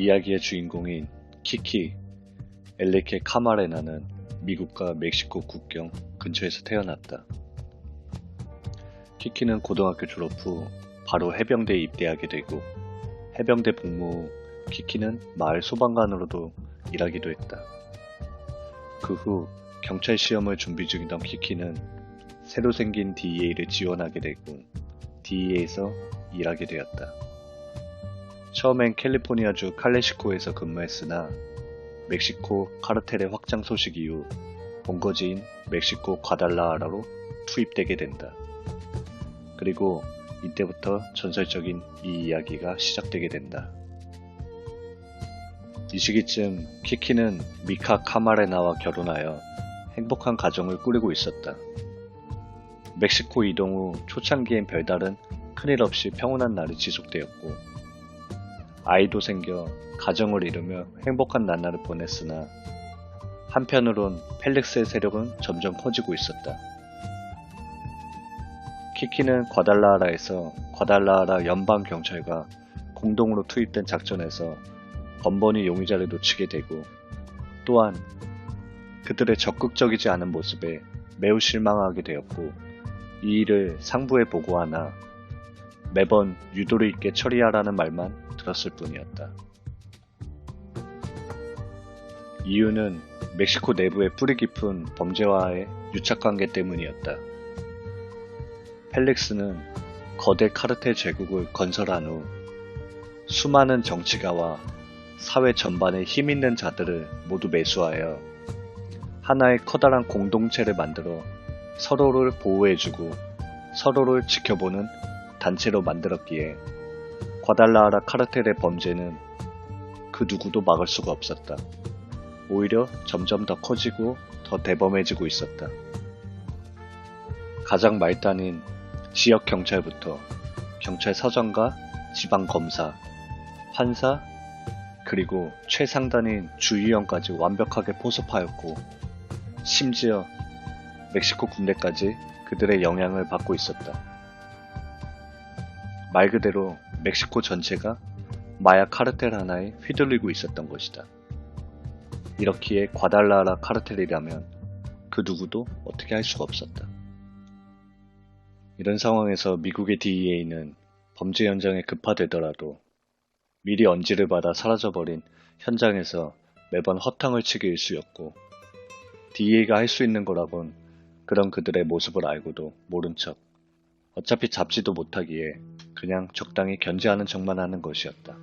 이야기의 주인공인 키키, 엘리케 카마레나는 미국과 멕시코 국경 근처에서 태어났다. 키키는 고등학교 졸업 후 바로 해병대에 입대하게 되고 해병대 복무 후 키키는 마을 소방관으로도 일하기도 했다. 그 후 경찰 시험을 준비 중이던 키키는 새로 생긴 DEA를 지원하게 되고 DEA에서 일하게 되었다. 처음엔 캘리포니아주 칼레시코에서 근무했으나 멕시코 카르텔의 확장 소식 이후 본거지인 멕시코 과달라하라로 투입되게 된다. 그리고 이때부터 전설적인 이 이야기가 시작되게 된다. 이 시기쯤 키키는 미카 카마레나와 결혼하여 행복한 가정을 꾸리고 있었다. 멕시코 이동 후 초창기엔 별다른 큰일 없이 평온한 날이 지속되었고 아이도 생겨 가정을 이루며 행복한 나날을 보냈으나 한편으론 펠릭스의 세력은 점점 커지고 있었다. 키키는 과달라하라에서 과달라하라 연방경찰과 공동으로 투입된 작전에서 번번이 용의자를 놓치게 되고 또한 그들의 적극적이지 않은 모습에 매우 실망하게 되었고 이 일을 상부에 보고하나 매번 유도리 있게 처리하라는 말만 들었을 뿐이었다. 이유는 멕시코 내부의 뿌리 깊은 범죄와의 유착관계 때문이었다. 펠릭스는 거대 카르텔 제국을 건설한 후 수많은 정치가와 사회 전반에 힘 있는 자들을 모두 매수하여 하나의 커다란 공동체를 만들어 서로를 보호해주고 서로를 지켜보는 단체로 만들었기에 과달라하라 카르텔의 범죄는 그 누구도 막을 수가 없었다. 오히려 점점 더 커지고 더 대범해지고 있었다. 가장 말단인 지역 경찰부터 경찰서장과 지방검사, 판사, 그리고 최상단인 주의원까지 완벽하게 포섭하였고 심지어 멕시코 군대까지 그들의 영향을 받고 있었다. 말 그대로 멕시코 전체가 마약 카르텔 하나에 휘둘리고 있었던 것이다. 이렇기에 과달라하라 카르텔이라면 그 누구도 어떻게 할 수가 없었다. 이런 상황에서 미국의 DEA는 범죄 현장에 급파되더라도 미리 언지를 받아 사라져버린 현장에서 매번 허탕을 치기 일쑤였고 DEA가 할 수 있는 거라곤 그런 그들의 모습을 알고도 모른 척 어차피 잡지도 못하기에 그냥 적당히 견제하는 척만 하는 것이었다.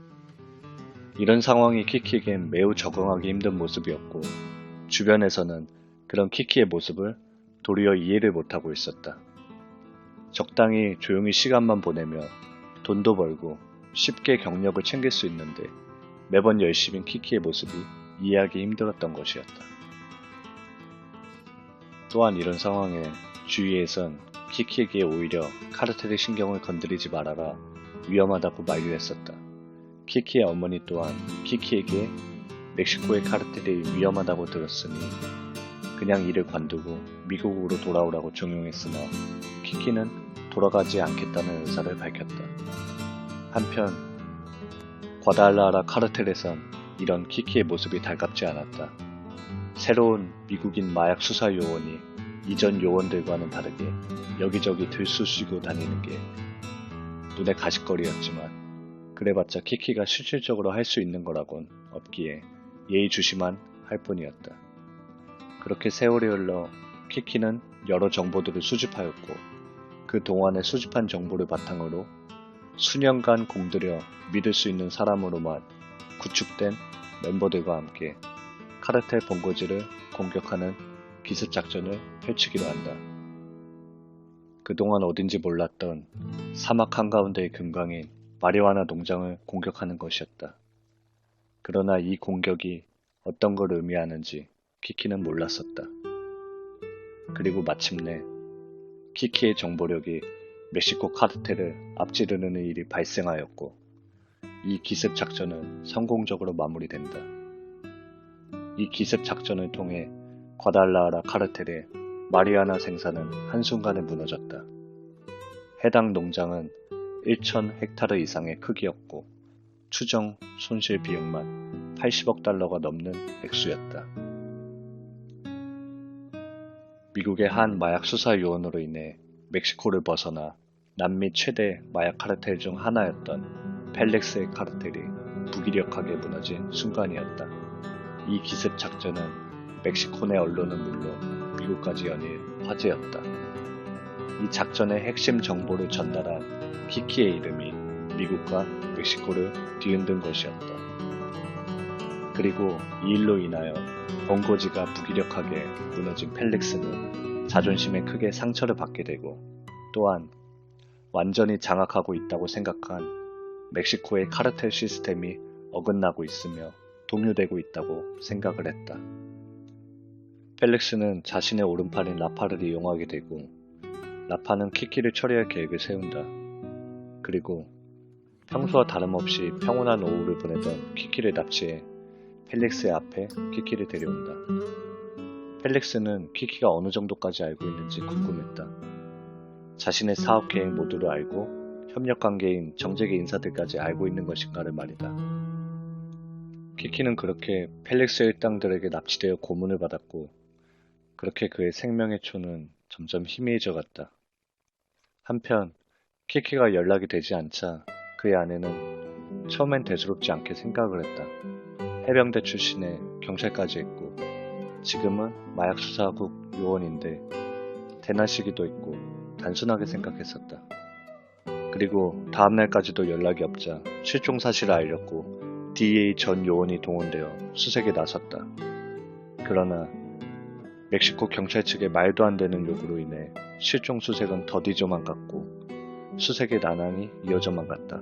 이런 상황이 키키에겐 매우 적응하기 힘든 모습이었고 주변에서는 그런 키키의 모습을 도리어 이해를 못하고 있었다. 적당히 조용히 시간만 보내며 돈도 벌고 쉽게 경력을 챙길 수 있는데 매번 열심인 키키의 모습이 이해하기 힘들었던 것이었다. 또한 이런 상황에 주위에선 키키에게 오히려 카르텔의 신경을 건드리지 말아라 위험하다고 만류했었다. 키키의 어머니 또한 키키에게 멕시코의 카르텔이 위험하다고 들었으니 그냥 이를 관두고 미국으로 돌아오라고 종용했으나 키키는 돌아가지 않겠다는 의사를 밝혔다. 한편 과달라하라 카르텔에선 이런 키키의 모습이 달갑지 않았다. 새로운 미국인 마약 수사 요원이 이전 요원들과는 다르게 여기저기 들쑤시고 다니는 게 눈에 가시거리였지만 그래봤자 키키가 실질적으로 할 수 있는 거라곤 없기에 예의주시만 할 뿐이었다. 그렇게 세월이 흘러 키키는 여러 정보들을 수집하였고 그 동안에 수집한 정보를 바탕으로 수년간 공들여 믿을 수 있는 사람으로만 구축된 멤버들과 함께 카르텔 본거지를 공격하는 기습작전을 펼치기로 한다. 그동안 어딘지 몰랐던 사막 한가운데의 금강인 마리화나 농장을 공격하는 것이었다. 그러나 이 공격이 어떤 걸 의미하는지 키키는 몰랐었다. 그리고 마침내 키키의 정보력이 멕시코 카르텔을 앞지르는 일이 발생하였고 이 기습작전은 성공적으로 마무리된다. 이 기습작전을 통해 과달라하라 카르텔의 마리화나 생산은 한순간에 무너졌다. 해당 농장은 1,000 헥타르 이상의 크기였고 추정 손실 비용만 80억 달러가 넘는 액수였다. 미국의 한 마약 수사 요원으로 인해 멕시코를 벗어나 남미 최대 마약 카르텔 중 하나였던 펠렉스의 카르텔이 무기력하게 무너진 순간이었다. 이 기습 작전은 멕시코 내 언론은 물론 미국까지 연일 화제였다. 이 작전의 핵심 정보를 전달한 키키의 이름이 미국과 멕시코를 뒤흔든 것이었다. 그리고 이 일로 인하여 본고지가 무기력하게 무너진 펠릭스는 자존심에 크게 상처를 받게 되고 또한 완전히 장악하고 있다고 생각한 멕시코의 카르텔 시스템이 어긋나고 있으며 동요되고 있다고 생각을 했다. 펠릭스는 자신의 오른팔인 라파를 이용하게 되고 라파는 키키를 처리할 계획을 세운다. 그리고 평소와 다름없이 평온한 오후를 보내던 키키를 납치해 펠릭스의 앞에 키키를 데려온다. 펠릭스는 키키가 어느 정도까지 알고 있는지 궁금했다. 자신의 사업 계획 모두를 알고 협력 관계인 정재계 인사들까지 알고 있는 것인가를 말이다. 키키는 그렇게 펠릭스의 일당들에게 납치되어 고문을 받았고 그렇게 그의 생명의 초는 점점 희미해져 갔다. 한편 키키가 연락이 되지 않자 그의 아내는 처음엔 대수롭지 않게 생각을 했다. 해병대 출신에 경찰까지 했고 지금은 마약 수사국 요원인데 대낮이기도 있고 단순하게 생각했었다. 그리고 다음날까지도 연락이 없자 실종 사실을 알렸고 DEA 전 요원이 동원되어 수색에 나섰다. 그러나 멕시코 경찰 측의 말도 안 되는 요구로 인해 실종 수색은 더디져만 갔고 수색의 난항이 이어져만 갔다.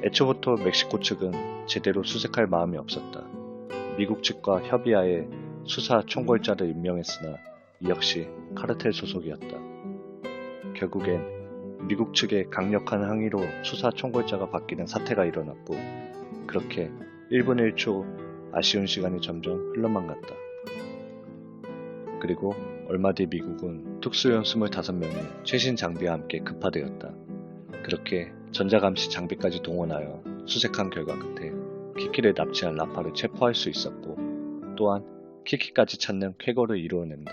애초부터 멕시코 측은 제대로 수색할 마음이 없었다. 미국 측과 협의하에 수사 총괄자를 임명했으나 이 역시 카르텔 소속이었다. 결국엔 미국 측의 강력한 항의로 수사 총괄자가 바뀌는 사태가 일어났고 그렇게 1분 1초 아쉬운 시간이 점점 흘러만 갔다. 그리고 얼마 뒤 미국은 특수요원 25명이 최신 장비와 함께 급파되었다. 그렇게 전자감시 장비까지 동원하여 수색한 결과 끝에 키키를 납치한 라파를 체포할 수 있었고 또한 키키까지 찾는 쾌거를 이루어낸다.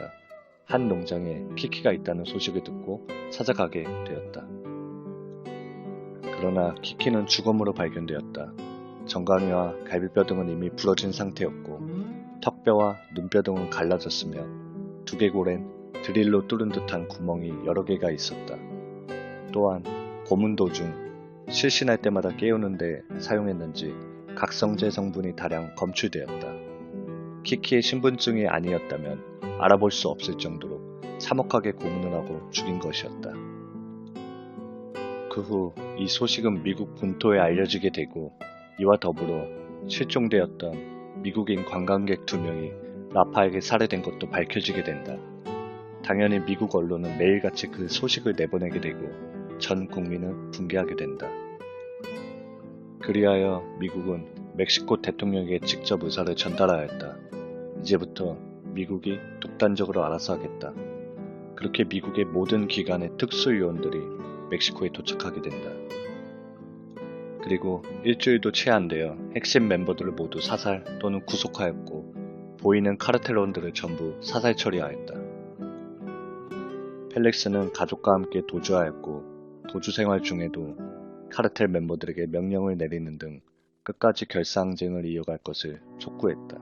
한 농장에 키키가 있다는 소식을 듣고 찾아가게 되었다. 그러나 키키는 죽음으로 발견되었다. 정강이와 갈비뼈 등은 이미 부러진 상태였고 턱뼈와 눈뼈 등은 갈라졌으며 두개골엔 드릴로 뚫은 듯한 구멍이 여러 개가 있었다. 또한 고문 도중 실신할 때마다 깨우는데 사용했는지 각성제 성분이 다량 검출되었다. 키키의 신분증이 아니었다면 알아볼 수 없을 정도로 참혹하게 고문을 하고 죽인 것이었다. 그 후 이 소식은 미국 본토에 알려지게 되고 이와 더불어 실종되었던 미국인 관광객 2명이 라파에게 살해된 것도 밝혀지게 된다. 당연히 미국 언론은 매일같이 그 소식을 내보내게 되고 전 국민은 붕괴하게 된다. 그리하여 미국은 멕시코 대통령에게 직접 의사를 전달하였다. 이제부터 미국이 독단적으로 알아서 하겠다. 그렇게 미국의 모든 기관의 특수요원들이 멕시코에 도착하게 된다. 그리고 일주일도 채 안 되어 핵심 멤버들을 모두 사살 또는 구속하였고 보이는 카르텔원들을 전부 사살 처리하였다. 펠릭스는 가족과 함께 도주하였고 도주 생활 중에도 카르텔 멤버들에게 명령을 내리는 등 끝까지 결사항쟁을 이어갈 것을 촉구했다.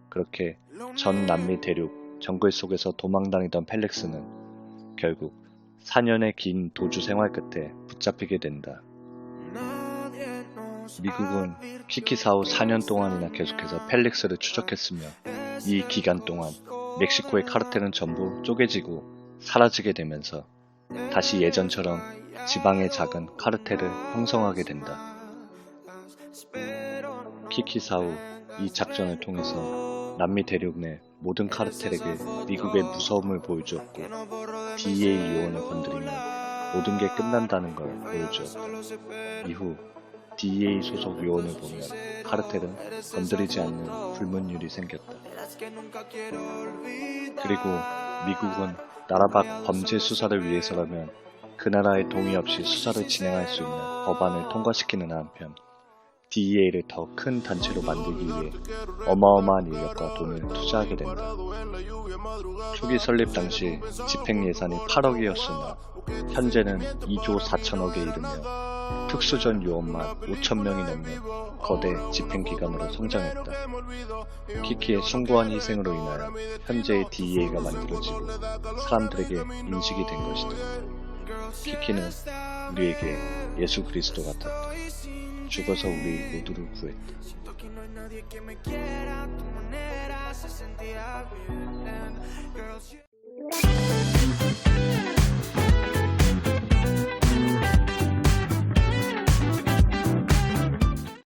그렇게 전 남미 대륙 정글 속에서 도망다니던 펠릭스는 결국 4년의 긴 도주 생활 끝에 붙잡히게 된다. 미국은 키키 사후 4년 동안이나 계속해서 펠릭스를 추적했으며 이 기간 동안 멕시코의 카르텔은 전부 쪼개지고 사라지게 되면서 다시 예전처럼 지방의 작은 카르텔을 형성하게 된다. 키키 사후 이 작전을 통해서 남미 대륙 내 모든 카르텔에게 미국의 무서움을 보여주었고 DEA 요원을 건드리면 모든 게 끝난다는 걸 보여주었다. 이후 DEA 소속 요원을 보면 카르텔은 건드리지 않는 불문율이 생겼다. 그리고 미국은 나라 밖 범죄 수사를 위해서라면 그 나라의 동의 없이 수사를 진행할 수 있는 법안을 통과시키는 한편 DEA를 더 큰 단체로 만들기 위해 어마어마한 인력과 돈을 투자하게 된다. 초기 설립 당시 집행 예산이 8억이었으나 현재는 2조 4천억에 이르며 특수전 요원만 5천명이 넘는 거대 집행기관으로 성장했다. 키키의 숭고한 희생으로 인하여 현재의 DEA가 만들어지고 사람들에게 인식이 된 것이다. 키키는 우리에게 예수 그리스도 같았다. 죽어서 우리 모두를 구했다. Siento que no hay nadie que me quiera, tu manera se sentía bien. Girl,